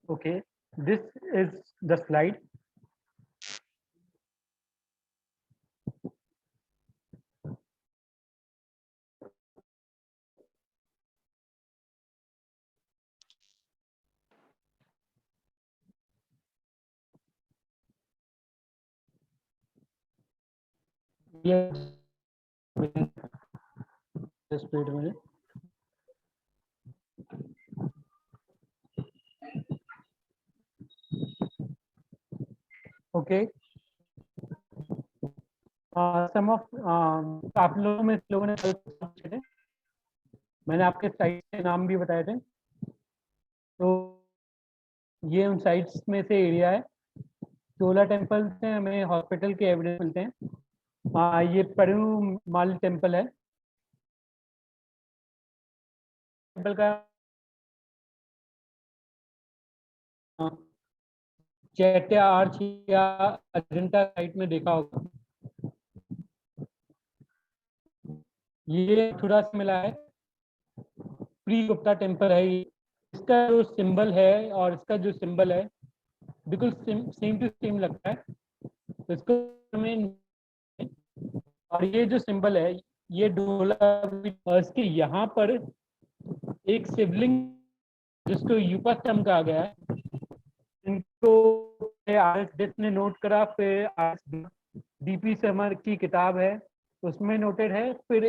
Okay, this is the slide. Yes, just wait a minute. Okay, some of आप लोगों ने कल पूछे थे, मैंने आपके साइट के नाम भी बताए थे। तो ये उन साइट्स में से एरिया है। 16 टेम्पल से हमें हॉस्पिटल के एविडेंस मिलते हैं। ये पेरुमाल टेम्पल है। टेम्पल का चैत्य आर्च या अजंता साइट में देखा होगा। ये थोड़ा सा मिला है, प्री गुप्ता टेम्पल है ये। इसका जो सिंबल है और इसका जो सिंबल है बिल्कुल सेम टू सेम लगता है। तो इसको हमें, और ये जो सिंबल है ये डोला, इसके यहाँ पर एक शिवलिंग जिसको यूपास्तम कहा गया है, इनको आरएस ने नोट करा। फिर डीपी शर्मा की किताब है उसमें नोटेड है। फिर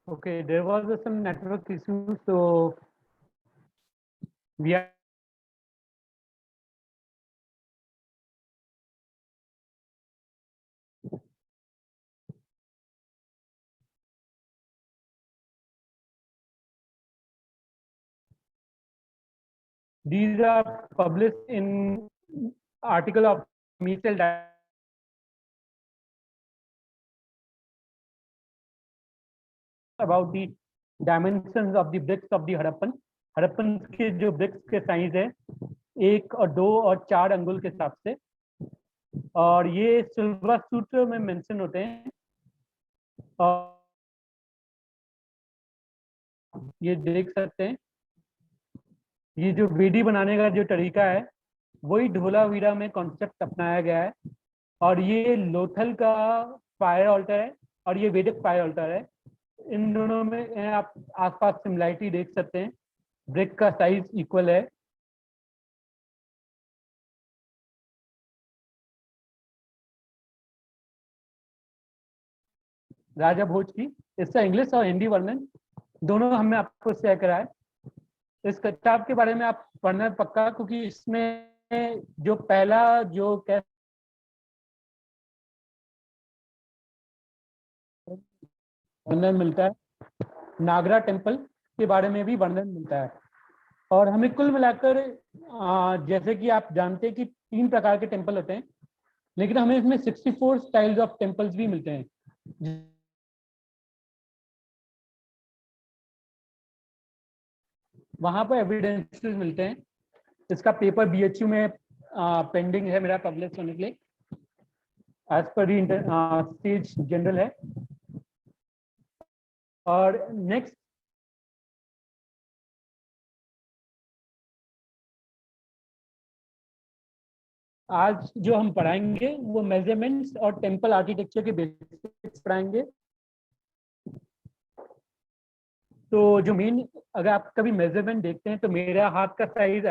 okay, there was some network issue, so we are these are published in article of Mitchell about the dimensions of the bricks of the Harappan। Harappan के जो ब्रिक्स के साइज है 1 और 2 और 4 अंगुल के हिसाब से, और ये सिल्वर सूत्र में मेंशन होते हैं। और ये देख सकते हैं, ये जो वेदी बनाने का जो तरीका है वही ढोलावीरा में कॉन्सेप्ट अपनाया गया है। और ये लोथल का फायर ऑल्टर है और ये वैदिक फायर ऑल्टर है। इन दोनों में आप आसपास सिमिलरिटी देख सकते हैं, ब्रिक का साइज इक्वल है। राजा भोज की इसका इंग्लिश और हिंदी वर्णन दोनों हमने आपको शेयर करा है। इस किताब के बारे में आप पढ़ना पक्का, क्योंकि इसमें जो पहला जो वर्णन मिलता है, नागरा टेम्पल के बारे में भी वर्णन मिलता है। और हमें कुल मिलाकर जैसे कि आप जानते हैं कि 3 प्रकार के टेम्पल होते हैं, लेकिन हमें इसमें 64 स्टाइल्स ऑफ टेम्पल्स भी मिलते हैं। वहां पर एविडेंसेस मिलते हैं। इसका पेपर BHU में पेंडिंग है मेरा पब्लिश होने के लिए, एज पर स्टेज जनरल है। और नेक्स्ट आज जो हम पढ़ाएंगे वो मेजरमेंट्स और टेम्पल आर्किटेक्चर के बेसिक्स पढ़ाएंगे। तो जो मेन, अगर आप कभी मेजरमेंट देखते हैं तो मेरा हाथ का साइज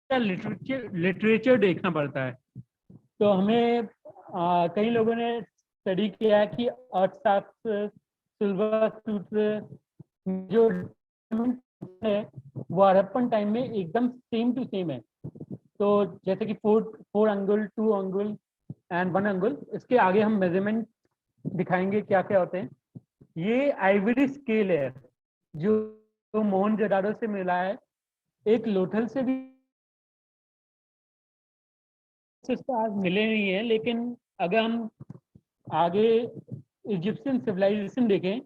लिटरेचर देखना पड़ता है। तो हमें कई लोगों ने स्टडी किया है कि अर्थशास्त्र, सिल्वर सूत्र जो है वो हड़प्पन टाइम में एकदम सेम टू सेम है। तो जैसे कि 4 अंगुल, 2 अंगुल एंड 1 अंगुल, इसके आगे हम मेजरमेंट दिखाएंगे क्या क्या होते हैं। ये आइवरी स्केल है जो मोहनजोदाड़ो से मिला है। एक लोथल से भी आज मिले नहीं है, लेकिन अगर हम आगे इजिप्शियन सिविलाइजेशन देखें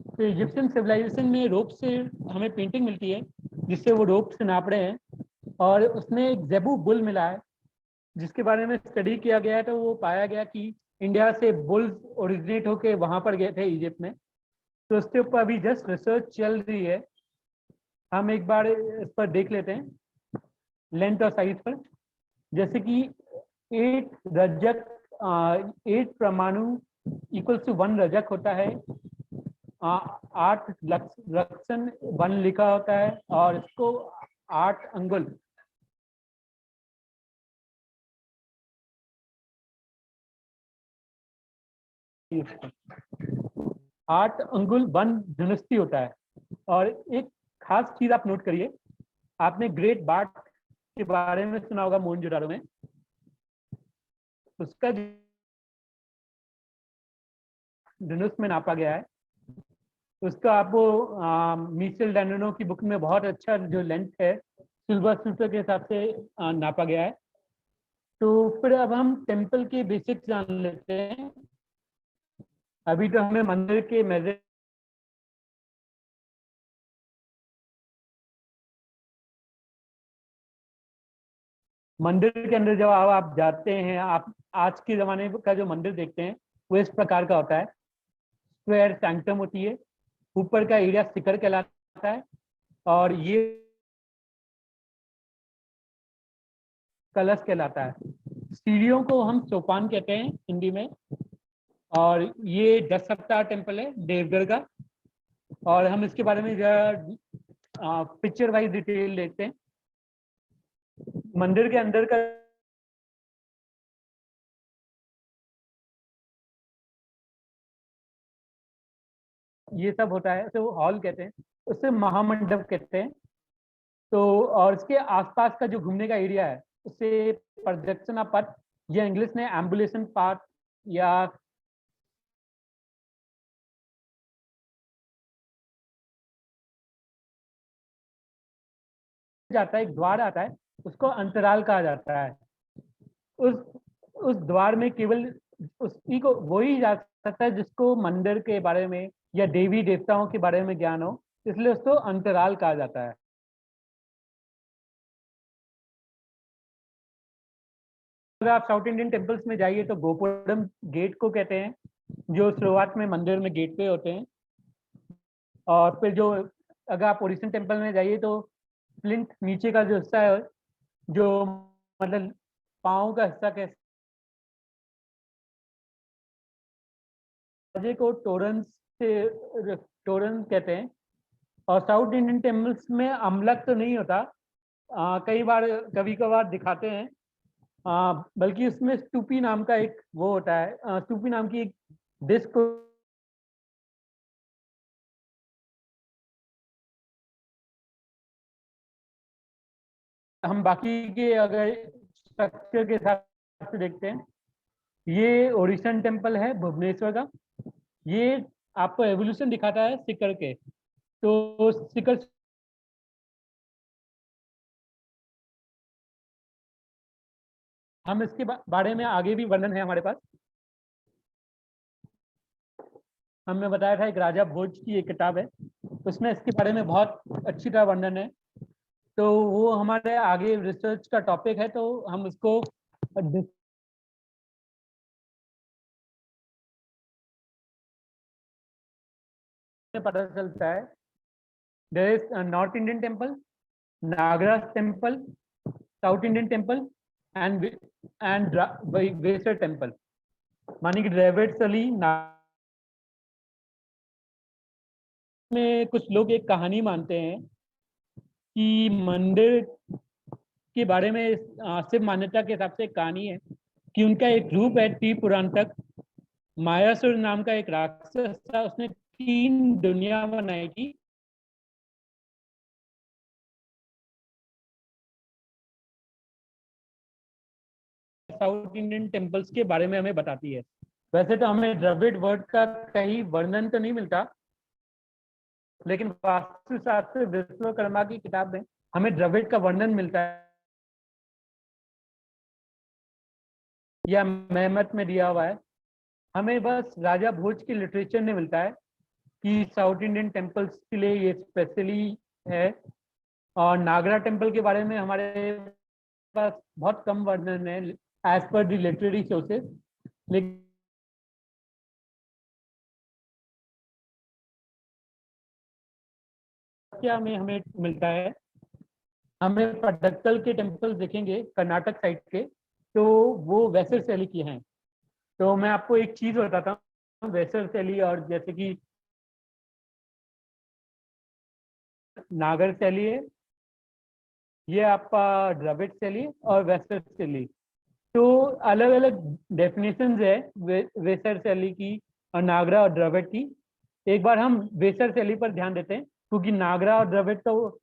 तो इजिप्शियन सिविलाइजेशन में रोप से हमें पेंटिंग मिलती है जिससे वो रोप से नाप रहे हैं। और उसमें एक जेबू बुल मिला है जिसके बारे में स्टडी किया गया है। तो वो पाया गया कि इंडिया से बुल्स ओरिजिनेट होके वहां पर गए थे इजिप्ट में। तो उसके ऊपर अभी जस्ट रिसर्च चल रही है। हम एक बार इस पर देख लेते हैं लेंथ और साइज पर। जैसे कि 8 रजक 8 परमाणु इक्वल्स टू 1 रजक होता है। 8 लक्षण 1 लिखा होता है और इसको 8 अंगुल 8 अंगुल 1 धनुष्टि होता है। और एक खास चीज आप नोट करिए, आपने ग्रेट बार्ट के बारे में सुना होगा मोहनजोदाड़ो में। उसका धनुष में नापा गया है। उसका आपको मिशेल डैननो की बुक में बहुत अच्छा जो लेंथ है सिल्वर सूत्र के हिसाब से नापा गया है। तो फिर अब हम टेम्पल के बेसिक्स जान लेते हैं। अभी तो हमें मंदिर के मेजर मंदिर के अंदर जब आप जाते हैं, आप आज के जमाने का जो मंदिर देखते हैं वो इस प्रकार का होता है। स्क्वायर सैंक्टम होती है, ऊपर का एरिया शिखर कहलाता है और ये कलश कहलाता है। सीढ़ियों को हम सोपान कहते हैं हिंदी में। और ये 10 सप्ताह टेम्पल है देवगढ़ का। और हम इसके बारे में पिक्चर वाइज डिटेल देखते हैं। मंदिर के अंदर का ये सब होता है, उसे हॉल कहते हैं, उसे महामंडप कहते हैं। तो और इसके आसपास का जो घूमने का एरिया है उसे प्रदक्षिणा पथ या इंग्लिश में एम्बुलेशन पाथ या जाता है, एक द्वार आता है, उसको अंतराल कहा जाता है। उस उस द्वार में केवल उसी को वही जा सकता है जिसको मंदिर के बारे में या देवी देवताओं के बारे में ज्ञान हो, इसलिए उसको अंतराल कहा जाता है। अगर आप साउथ इंडियन टेम्पल्स में जाइए तो गोपुरम गेट को कहते हैं, जो शुरुआत में मंदिर में गेट पे होते हैं। और फिर जो अगर आप ओरिजिनल टेम्पल में जाइए तो प्लिंथ नीचे का जो हिस्सा है, जो मतलब पाँव का हिस्सा कह को टोरंस से टोरंस कहते हैं। और साउथ इंडियन टेम्पल्स में अमलक तो नहीं होता, कई बार कभी कभार दिखाते हैं। बल्कि उसमें स्तूपी नाम का एक वो होता है, स्तूपी नाम की एक डिस्क हम बाकी के अगर स्ट्रक्चर के हिसाब से देखते हैं, ये ओरिसन टेम्पल है भुवनेश्वर का। ये आपको एवोल्यूशन दिखाता है सिकर के। तो सिकर हम इसके बारे में आगे भी वर्णन है हमारे पास। हमने बताया था एक राजा भोज की एक किताब है, उसमें इसके बारे में बहुत अच्छी तरह वर्णन है। तो वो हमारे आगे रिसर्च का टॉपिक है, तो हम उसको पता चलता है। There is north Indian temple, Nagaraj temple, south Indian temple and Vesara temple. मानी कि द्रविड़ सली में कुछ लोग एक कहानी मानते हैं कि मंदिर के बारे में सिर्फ मान्यता के हिसाब से एक कहानी है कि उनका एक रूप है टी पुराण तक। मायासुर नाम का एक राक्षस था, उसने 3 दुनिया बनाई थी। साउथ इंडियन टेम्पल्स के बारे में हमें बताती है। वैसे तो हमें द्रविड़ वर्ड का कहीं वर्णन तो नहीं मिलता, लेकिन वास्तुशास्त्र विश्वकर्मा की किताब में हमें द्रविड़ का वर्णन मिलता है, या मेहमत में दिया हुआ है। हमें बस राजा भोज की लिटरेचर में मिलता है कि साउथ इंडियन टेम्पल्स के लिए ये स्पेशली है। और नागरा टेम्पल के बारे में हमारे पास बहुत कम वर्णन है as per the literary sources. लेकिन क्या में हमें मिलता है, हमें पट्टदकल के टेम्पल देखेंगे कर्नाटक साइड के, तो वो वैसर शैली के हैं। तो मैं आपको एक चीज बताता हूँ, वैसर शैली और जैसे कि नागर शैली है, ये आपका द्रविड़ शैली और वैसर शैली। तो अलग अलग डेफिनेशंस है वेसर शैली की और नागरा और द्रविड़ की। एक बार हम वेसर शैली पर ध्यान देते हैं, क्योंकि नागरा और द्रविड़ तो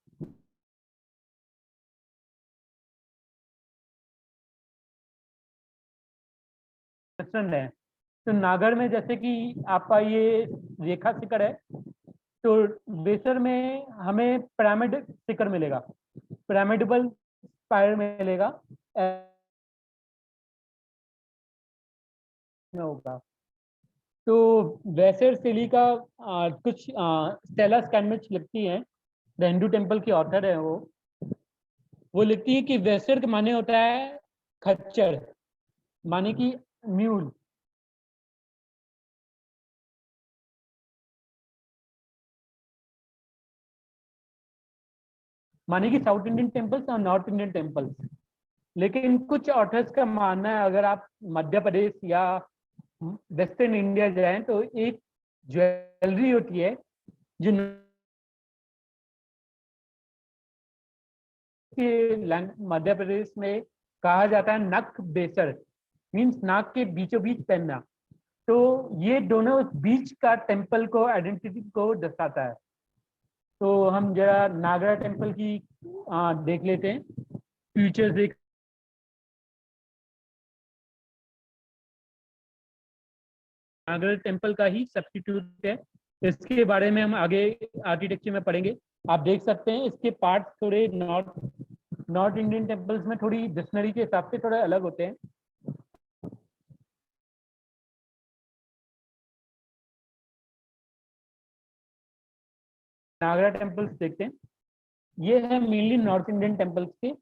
पसंद है। तो नागर में जैसे कि आपका ये रेखा शिखर है, तो वेसर में हमें पिरामिड शिखर मिलेगा, पिरामिडबल स्पायर मिलेगा में होगा। तो वैसर शैली का कुछ स्टेला स्टैनमिच लिखती हैं, द हिंदू टेम्पल की ऑथर है वो लिखती है कि वैसर के माने होता है खच्चर, माने कि म्यूल। माने कि साउथ इंडियन टेम्पल्स और नॉर्थ इंडियन टेम्पल्स। लेकिन कुछ ऑथर्स का मानना है अगर आप मध्य प्रदेश या वेस्टर्न इंडिया जाएं तो एक ज्वेलरी होती है जो मध्य प्रदेश में कहा जाता है नक बेसर, मीन्स नाक के बीचों बीच पहनना। तो ये दोनों उस बीच का टेम्पल को आइडेंटिटी को दर्शाता है। तो हम जरा नागरा टेम्पल की देख लेते हैं, फीचर्स देख। नागरा टेम्पल का ही सब्स्टिट्यूट है, इसके बारे में हम आगे आर्किटेक्चर में पढ़ेंगे। आप देख सकते हैं इसके पार्ट थोड़े नॉर्थ इंडियन टेम्पल्स में थोड़ी डिक्शनरी के हिसाब से थोड़े अलग होते हैं। नागरा टेम्पल्स देखते हैं, ये है मेनली नॉर्थ इंडियन टेम्पल्स के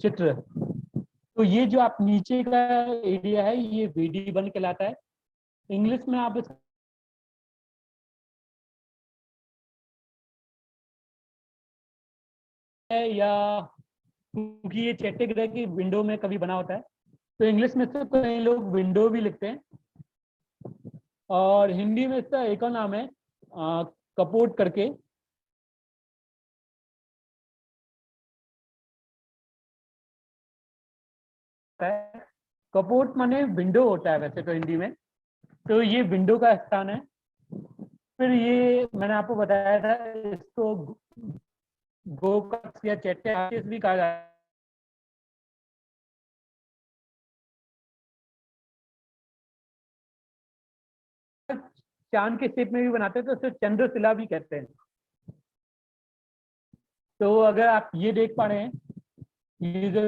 चित्र। तो ये जो आप नीचे का एरिया है ये वेदी वन कहलाता है। इंग्लिश में आप इस या क्योंकि ये चैत्य की विंडो में कभी बना होता है, तो इंग्लिश में तो कई लोग विंडो भी लिखते हैं। और हिंदी में इसका एक और नाम है कपोट करके। कपोट माने विंडो होता है वैसे तो हिंदी में। तो ये विंडो का स्थान है। फिर ये मैंने आपको बताया था, इसको गोकक्ष या चैत्य आर्चेस भी कहा जाता है। चांद के शेप में भी बनाते हैं तो उसे चंद्रशिला भी कहते हैं। तो अगर आप ये देख पा रहे हैं, ये जो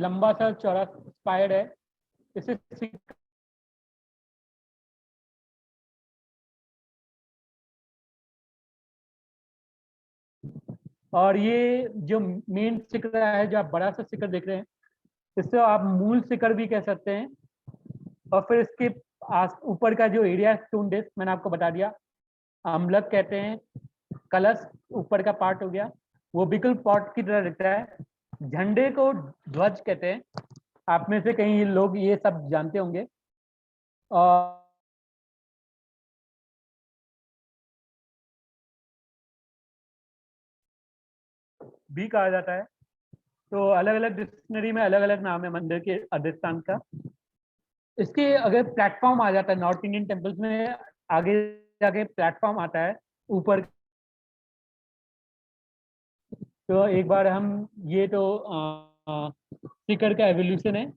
लंबा सा चौड़ा स्पायर है, इसे और ये जो मेन शिखर है, जो आप बड़ा सा शिखर देख रहे हैं, इससे आप मूल शिखर भी कह सकते हैं। और फिर इसके ऊपर का जो एरिया है, स्टोन डिस्क, मैंने आपको बता दिया, अम्लक कहते हैं। कलश ऊपर का पार्ट हो गया, वो बिल्कुल पॉट की तरह दिखता है। झंडे को ध्वज कहते हैं, आप में से कई लोग ये सब जानते होंगे। और भी कहा जाता है। तो अलग अलग डिक्शनरी में अलग अलग नाम है मंदिर के अधिष्ठान का। इसके अगर प्लेटफॉर्म आ जाता है नॉर्थ इंडियन टेम्पल्स में, आगे जाके प्लेटफॉर्म आता है ऊपर। तो एक बार हम ये तो शिखर का एवोल्यूशन है,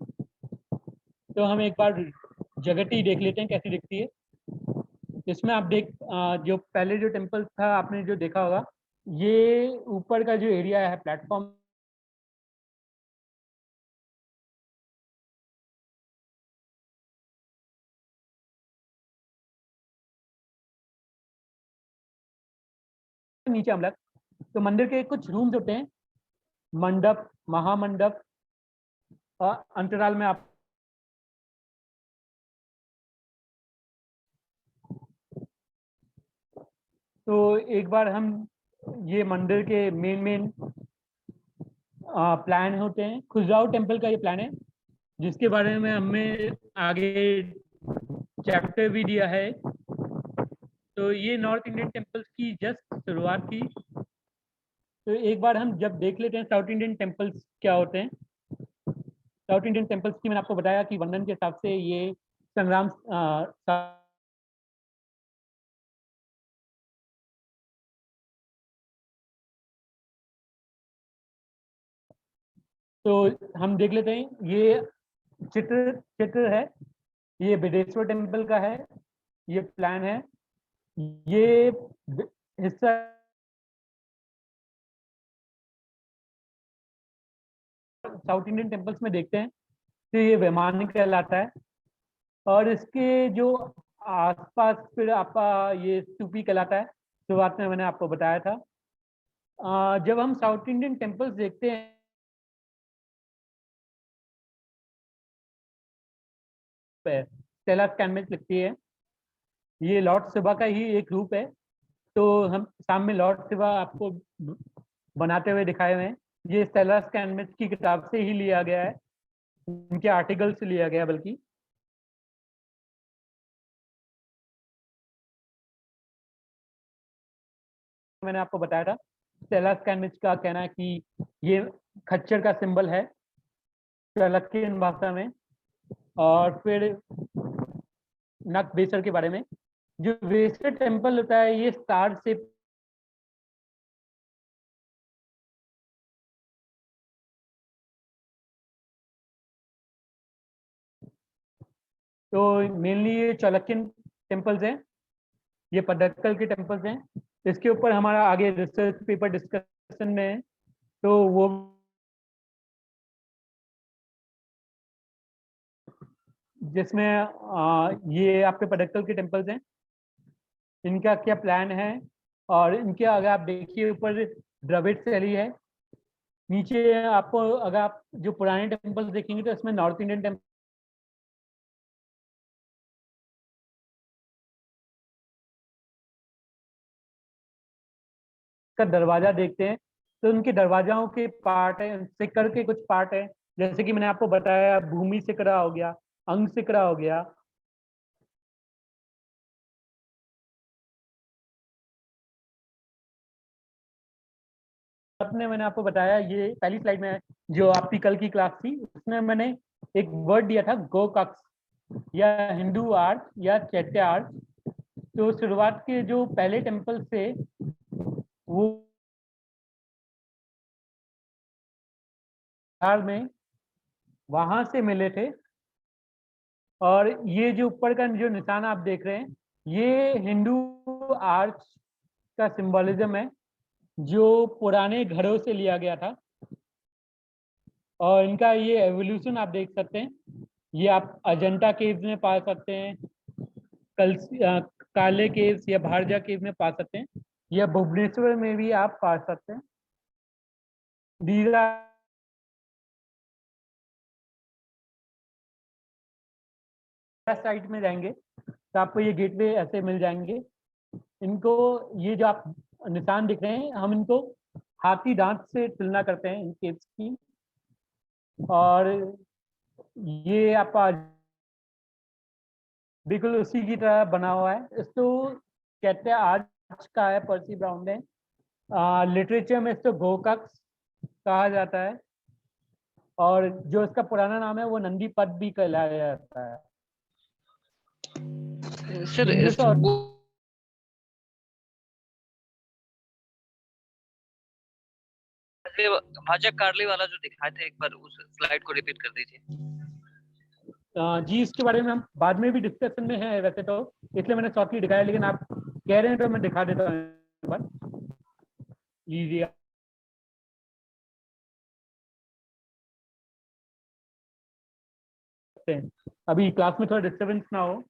तो हम एक बार जगती देख लेते हैं कैसी दिखती है। इसमें आप जो पहले जो टेम्पल था आपने जो देखा होगा, ये ऊपर का जो एरिया है प्लेटफॉर्म, नीचे हम लोग तो मंदिर के कुछ रूम्स होते हैं, मंडप, महामंडप, और अंतराल में आप तो एक बार हम ये मंदिर के मेन प्लान होते हैं, खजुराहो टेम्पल का ये प्लान है, जिसके बारे में हमें आगे चैप्टर भी दिया है। तो ये नॉर्थ इंडियन टेम्पल्स की जस्ट शुरुआत की। तो एक बार हम जब देख लेते हैं साउथ इंडियन टेम्पल्स क्या होते हैं। साउथ इंडियन टेम्पल्स की मैंने आपको बताया कि वर्णन के हिसाब से ये संग्राम तो हम देख लेते हैं, ये चित्र चित्र है, ये बिदेश्वर टेम्पल का है, ये प्लान है, ये हिस्सा साउथ इंडियन टेम्पल्स में देखते हैं तो ये वैमानिक कहलाता है। और इसके जो आसपास फिर आपका ये स्तूपी कहलाता है, शुरुआत में मैंने आपको बताया था। जब हम साउथ इंडियन टेम्पल्स देखते हैं, स्टेला कैनमेट लिखती है, ये लॉर्ड शिवा का ही एक रूप है। तो हम सामने लॉर्ड शिवा आपको बनाते हुए दिखाए हुए हैं। ये स्टेला कैनमेट की किताब से ही लिया गया है, उनके आर्टिकल से लिया गया, बल्कि मैंने आपको बताया था। स्टेला कैनमेट का कहना है कि ये खच्चर का सिंबल है चालुक्यन भाषा में। और फिर नक बेसर के बारे में, जो वेस्टर टेम्पल होता है ये स्टार से, तो मेनली ये चालुक्यन टेम्पल्स हैं, ये पद्दक्कल के टेम्पल्स हैं। इसके ऊपर हमारा आगे रिसर्च पेपर डिस्कशन में है, तो वो जिसमें ये आपके पद्दक्कल के टेम्पल्स हैं, इनका क्या प्लान है। और इनके अगर आप देखिए ऊपर द्रविड़ शैली है, नीचे आपको अगर आप जो पुराने टेम्पल्स देखेंगे तो इसमें नॉर्थ इंडियन टेम्पल का दरवाजा देखते हैं, तो उनके दरवाजाओं के पार्ट है, सिक्कर के कुछ पार्ट है, जैसे कि मैंने आपको बताया भूमि सिकरा हो गया, अंग सिकरा हो गया। अपने मैंने आपको बताया, ये पहली स्लाइड में जो आपकी कल की क्लास थी उसमें मैंने एक वर्ड दिया था गोकक्ष, या हिंदू आर्ट या चैत्य आर्ट। तो शुरुआत के जो पहले टेम्पल थे वो बिहार में, वहां से मिले थे। और ये जो ऊपर का जो निशान आप देख रहे हैं, ये हिंदू आर्च का सिंबलिज्म है, जो पुराने घरों से लिया गया था। और इनका ये एवोल्यूशन आप देख सकते हैं। ये आप अजंता केव्स में पा सकते हैं, कल काले केव्स या भारजा केव में पा सकते हैं, या भुवनेश्वर में भी आप पा सकते हैं। दीरा साइड में जाएंगे तो आपको ये गेटवे ऐसे मिल जाएंगे। इनको, ये जो आप निशान दिख रहे हैं, हम इनको हाथी दांत से तुलना करते हैं इन केव्स की। और ये आपका बिल्कुल उसी की तरह बना हुआ है। इसको कहते हैं आर्च का है, पर्सी ब्राउन ने। लिटरेचर में इसको गोकक्स कहा जाता है, और जो इसका पुराना नाम है वो नंदी पद भी कहलाया जाता है। सर भाजक कार्ली वाला जो दिखाए थे, एक बार उस स्लाइड को रिपीट कर दीजिए। जी, इसके बारे में हम बाद में भी डिस्कशन में है वैसे तो, इसलिए मैंने शॉर्टली दिखाया, लेकिन आप कह रहे हैं तो मैं दिखा देता हूँ एक बार। लीजिए, अभी क्लास में थोड़ा डिस्टर्बेंस ना हो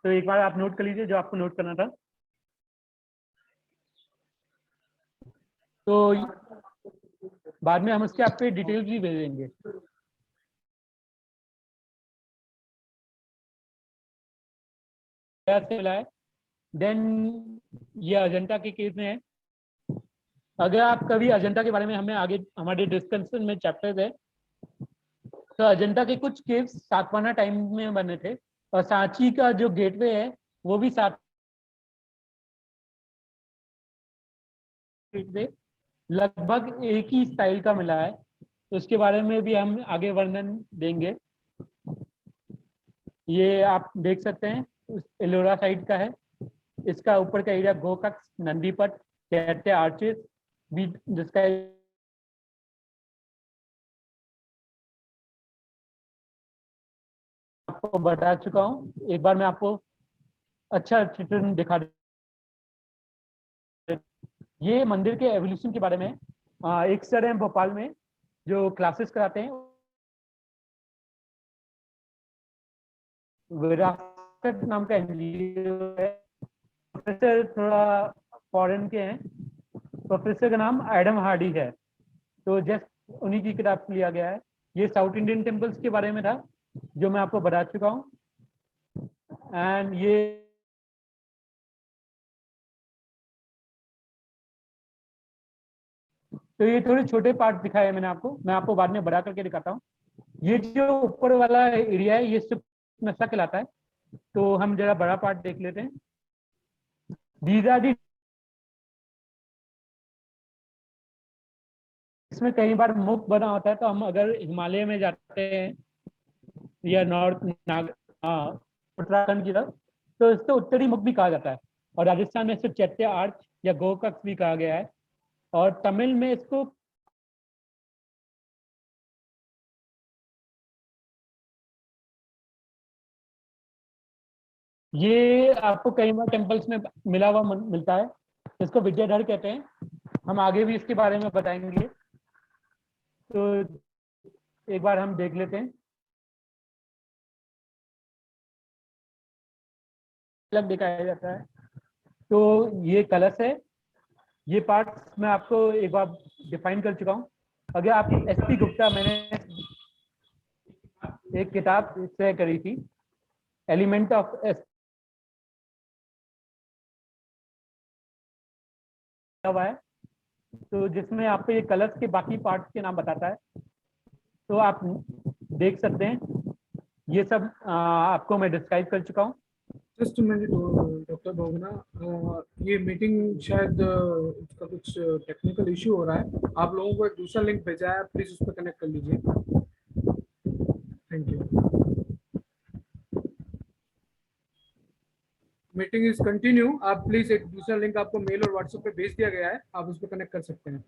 तो एक बार आप नोट कर लीजिए जो आपको नोट करना था। तो बाद में हम उसके आप पे डिटेल्स भी भेजेंगे। मिला है। देन ये अजंता के केस में है। अगर आप कभी अजंता के बारे में, हमें आगे हमारे डिस्कशन में चैप्टर्स है, तो अजंता के कुछ केव्स सातवाहना टाइम में बने थे, और सांची का जो गेटवे है वो भी सात गेटवे लगभग एक ही स्टाइल का मिला है। तो उसके बारे में भी हम आगे वर्णन देंगे। ये आप देख सकते हैं, एलोरा साइड का है। इसका ऊपर का एरिया गोकक्स, नंदीपट, कहते आर्चेस भी, जिसका आपको बता चुका हूँ। एक बार मैं आपको अच्छा चित्रण दिखा दे। ये मंदिर के एवोल्यूशन के बारे में एक सर हैं भोपाल में जो क्लासेस कराते हैं, विरासत नाम का एनजीओ है। प्रोफेसर थोड़ा फॉरेन के हैं। प्रोफेसर का नाम एडम हार्डी है। तो जस्ट उन्हीं की किताब से लिया गया है। ये साउथ इंडियन टेम्पल्स के बारे में था जो मैं आपको बता चुका हूँ। एंड ये तो ये थोड़े छोटे पार्ट दिखाए मैंने आपको, मैं आपको बाद में बड़ा करके दिखाता हूँ। ये जो ऊपर वाला एरिया है ये सिर्फ नशा कहलाता है। तो हम जरा बड़ा पार्ट देख लेते हैं। दीज आर दी, इसमें कई बार मुख बना होता है, तो हम अगर हिमालय में जाते हैं या नॉर्थ उत्तराखंड की तरफ, तो इसको उत्तरी मुख भी कहा जाता है। और राजस्थान में इसको चैत्य आर्च या गोकक्ष भी कहा गया है। और तमिल में इसको ये आपको कई बार टेम्पल्स में मिला हुआ मिलता है। इसको विद्याधर कहते हैं। हम आगे भी इसके बारे में बताएंगे। तो एक बार हम देख लेते हैं। अलग दिखाया जाता है। तो ये कलश है। ये पार्ट मैं आपको एक बार डिफाइन कर चुका हूँ। अगर आप एसपी गुप्ता, मैंने एक किताब से करी थी, एलिमेंट ऑफ हुआ है, तो जिसमें आपको ये कलर्स के बाकी पार्ट्स के नाम बताता है। तो आप देख सकते हैं ये सब आपको मैं डिस्क्राइब कर चुका हूँ। जस्ट मिनट डॉक्टर भोगना, ये मीटिंग शायद उसका कुछ टेक्निकल इश्यू हो रहा है। आप लोगों को एक दूसरा लिंक भेजा है, प्लीज उस पर कनेक्ट कर लीजिए। Thank you. Meeting is continue. आप प्लीज एक दूसरा लिंक आपको मेल और व्हाट्सएप पे भेज दिया गया है, आप उस पर कनेक्ट कर सकते हैं।